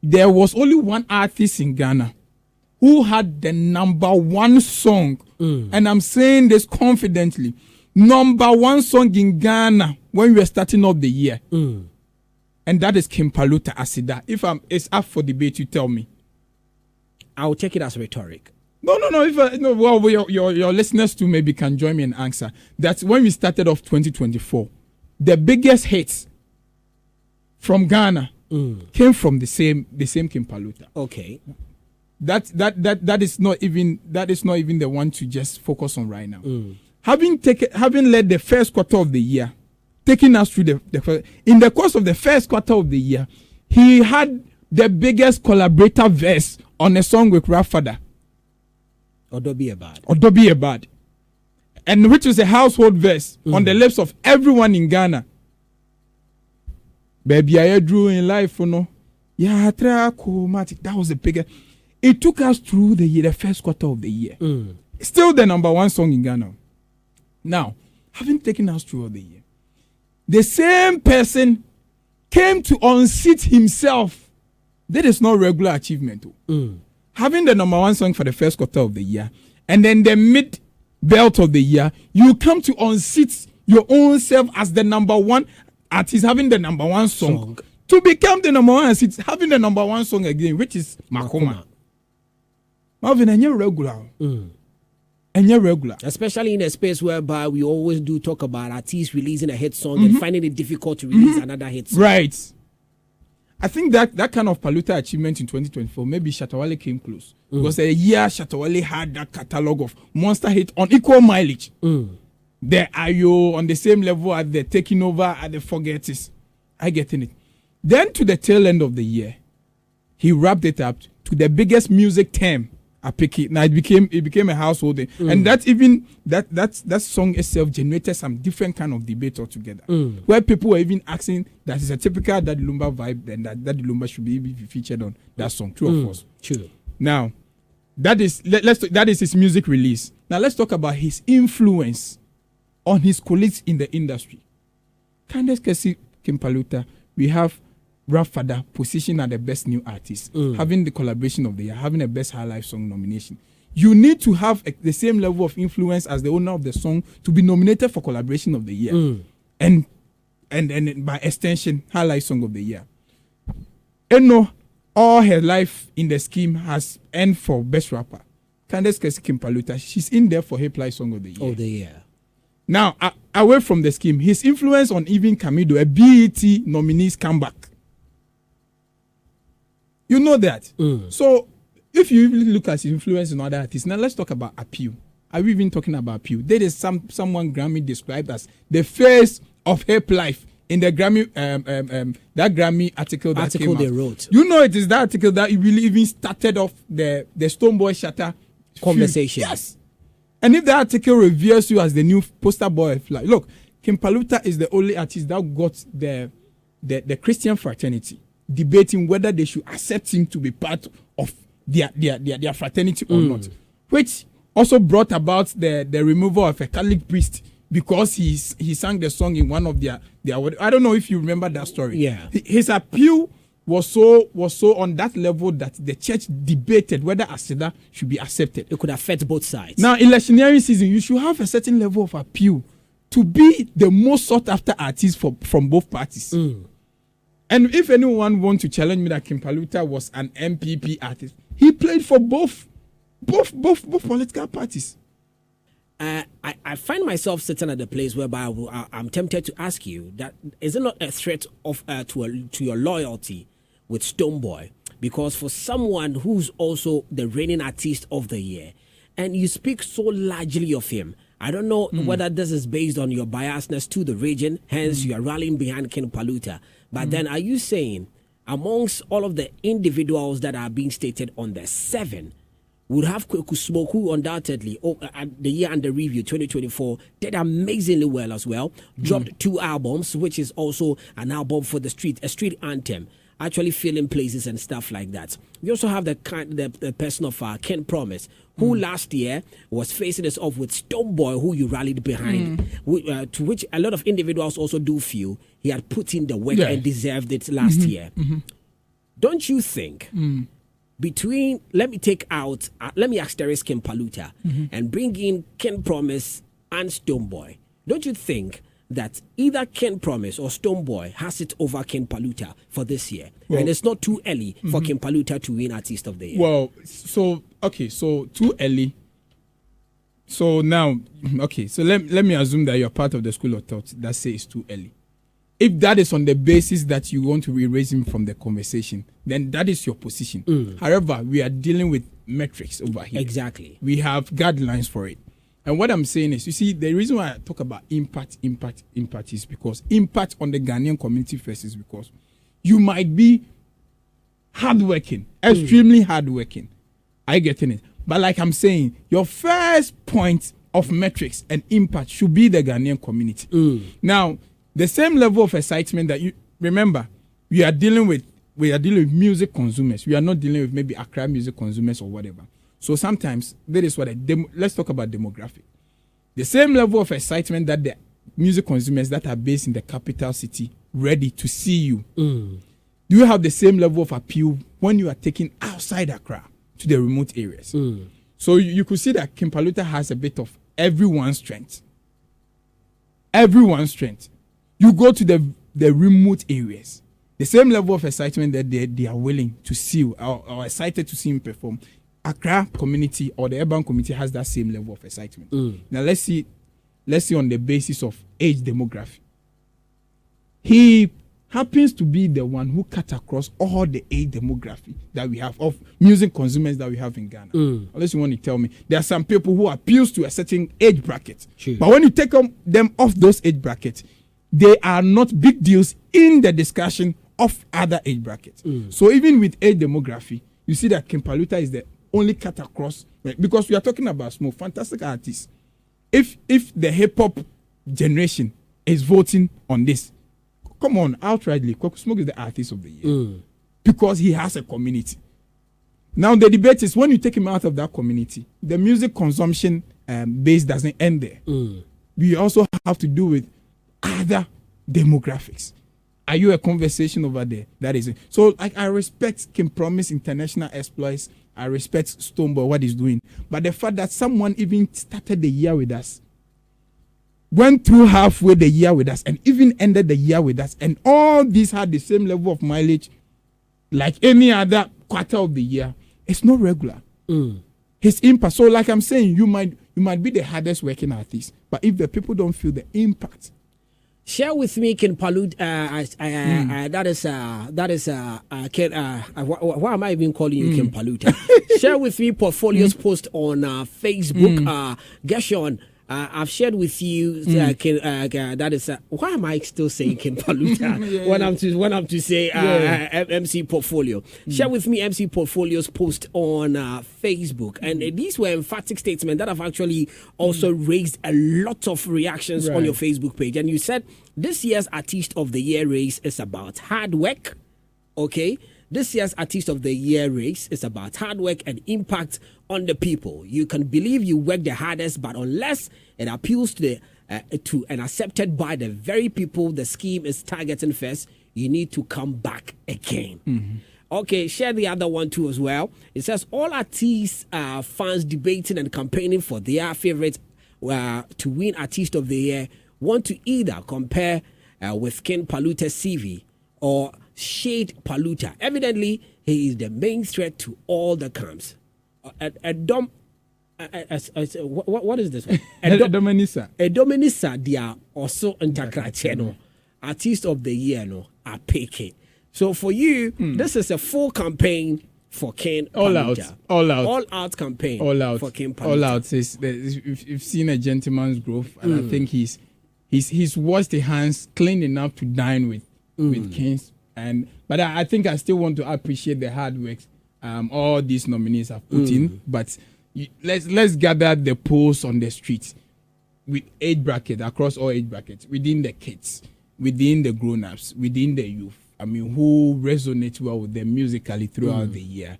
there was only one artist in Ghana who had the number one song, and I'm saying this confidently, number one song in Ghana when we were starting off the year, and that is King Paluta Asida. If it's up for debate, you tell me. I'll take it as rhetoric. No. Well, your listeners too maybe can join me and answer. That's when we started off 2024. The biggest hits from Ghana came from the same King Paluta. Okay. That is not even the one to just focus on right now. Having led the first quarter of the year, taking us through in the course of the first quarter of the year, he had the biggest collaborator verse on a song with Rafada. Odobi Ebad. And which was a household verse on the lips of everyone in Ghana. Baby, I drew in life, you know. Yeah, that was the biggest. It took us through the first quarter of the year. Still the number one song in Ghana. Now, having taken us through the year, the same person came to unseat himself. That is not regular achievement. Having the number one song for the first quarter of the year, and then the mid belt of the year, you come to unseat your own self as the number one artist, having the number one song. To become the number one artist, having the number one song again, which is Makoma. Marvin, and you're regular. And you're regular. Especially in a space whereby we always do talk about artists releasing a hit song and finding it difficult to release another hit song. Right. I think that kind of Paluta achievement in 2024, maybe Shatawale came close. Because a year Shatawale had that catalog of monster hit on equal mileage. The Ayo on the same level as the Taking Over at the Forgetters. I getting it. Then to the tail end of the year, he wrapped it up to the biggest music term. Now it became a household thing. And that song itself generated some different kind of debate altogether. Where people were even asking that is a typical Daddy Lumba vibe and that Daddy Lumba should be featured on that song. True or false? True. Now, that is his music release. Now let's talk about his influence on his colleagues in the industry. Candace Kessie, King Paluta, we have Rafada positioned as the best new artist, having the collaboration of the year, having a best high life song nomination. You need to have the same level of influence as the owner of the song to be nominated for collaboration of the year, and by extension, high life song of the year. Eno, all her life in the scheme has earned for best rapper. Candace Kessie King Paluta, she's in there for hip life song of the year. Now, away from the scheme, his influence on even Camido, a BET nominee's comeback. You know that. So, if you really look at his influence in other artists, now let's talk about appeal. Are we even talking about appeal? There is someone Grammy described as the face of hip life in the Grammy that Grammy article came they out. wrote. You know, it is that article that really even started off the Stonebwoy Shatter conversation. Yes. And if the article reveals you as the new poster boy of life, look, King Paluta is the only artist that got the Christian fraternity debating whether they should accept him to be part of their fraternity or not, which also brought about the removal of a Catholic priest because he sang the song in one of their I don't know if you remember that story. Yeah, his appeal was so on that level that the church debated whether Asida should be accepted. It could affect both sides. Now, electioneering season, you should have a certain level of appeal to be the most sought after artist from both parties. And if anyone wants to challenge me that King Paluta was an MPP artist, he played for both political parties. I find myself sitting at the place whereby I'm tempted to ask you that is it not a threat of to your loyalty with Stonebwoy? Because for someone who's also the reigning artist of the year, and you speak so largely of him, I don't know whether this is based on your biasness to the region, hence you are rallying behind King Paluta. But then are you saying amongst all of the individuals that are being stated on the 7, would have Kweku Smoke, who undoubtedly the year under review 2024 did amazingly well as well, dropped 2 albums, which is also an album for the street, a street anthem, actually filling places and stuff like that. We also have the person of Ken Promise, who last year was facing us off with Stonebwoy, who you rallied behind, to which a lot of individuals also do feel he had put in the work and deserved it last year. don't you think between, let me asterisk King Paluta and bring in Ken Promise and Stonebwoy, don't you think that either Ken Promise or Stonebwoy has it over King Paluta for this year? Well, and it's not too early for King Paluta to win Artist of the Year. Well, so too early. So now, so let me assume that you're part of the school of thought that says it's too early. If that is on the basis that you want to erase him from the conversation, then that is your position. However, we are dealing with metrics over here. Exactly. We have guidelines for it. And what I'm saying is, you see, the reason why I talk about impact is because impact on the Ghanaian community first is because you might be hardworking, extremely hardworking. Are you getting it? But like I'm saying, your first point of metrics and impact should be the Ghanaian community. Now, the same level of excitement that you remember, we are dealing with music consumers. We are not dealing with maybe Accra music consumers or whatever. So sometimes that is what let's talk about demographic. The same level of excitement that the music consumers that are based in the capital city ready to see you. Do you have the same level of appeal when you are taken outside Accra to the remote areas? So you could see that King Paluta has a bit of everyone's strength. Everyone's strength. You go to the remote areas, the same level of excitement that they are willing to see or excited to see him perform. Accra community or the urban community has that same level of excitement. Now let's see on the basis of age demography. He happens to be the one who cut across all the age demography that we have of music consumers that we have in Ghana. Unless you want to tell me, there are some people who appeals to a certain age bracket. Sure. But when you take them off those age brackets, they are not big deals in the discussion of other age brackets. So even with age demography, you see that King Paluta is the only cut across, right? Because we are talking about small, fantastic artists. If the hip hop generation is voting on this, come on, outrightly, Kwaku Smoke is the artist of the year because he has a community. Now the debate is when you take him out of that community, the music consumption base doesn't end there. We also have to do with other demographics. Are you a conversation over there? That is it. So I respect King Promise international exploits. I respect Stonebwoy, what he's doing. But the fact that someone even started the year with us, went through halfway the year with us, and even ended the year with us, and all these had the same level of mileage like any other quarter of the year, it's not regular. His impact. So like I'm saying, you might be the hardest working artist, but if the people don't feel the impact, share with me, King Paluta. Why am I even calling you King Paluta? Share with me portfolios post on Facebook. Gershon, I've shared with you. Why am I still saying King Paluta when I'm to say MC Portfolio? Share with me MC Portfolio's post on Facebook, and these were emphatic statements that have actually also raised a lot of reactions on your Facebook page. And you said this year's Artist of the Year race is about hard work. Okay. This year's Artist of the Year race is about hard work and impact on the people. You can believe you work the hardest, but unless it appeals to and accepted by the very people the scheme is targeting first, you need to come back again. Okay, share the other one too as well. It says all artists fans debating and campaigning for their favorite to win Artist of the Year want to either compare with King Paluta's CV or shade Paluta. Evidently, he is the main threat to all the camps. What is this one? Dominisa, they are also Ntakracheno. Artist of the Year, no, are picking. So for you, this is a full campaign for King Paluta. All out campaign. All out for King Paluta. All out. You've seen a gentleman's growth, and I think he's washed his hands clean enough to dine with kings. But I think I still want to appreciate the hard work all these nominees have put in. But let's gather the polls on the streets with age bracket, across all age brackets, within the kids, within the grown-ups, within the youth. I mean, who resonates well with them musically throughout the year.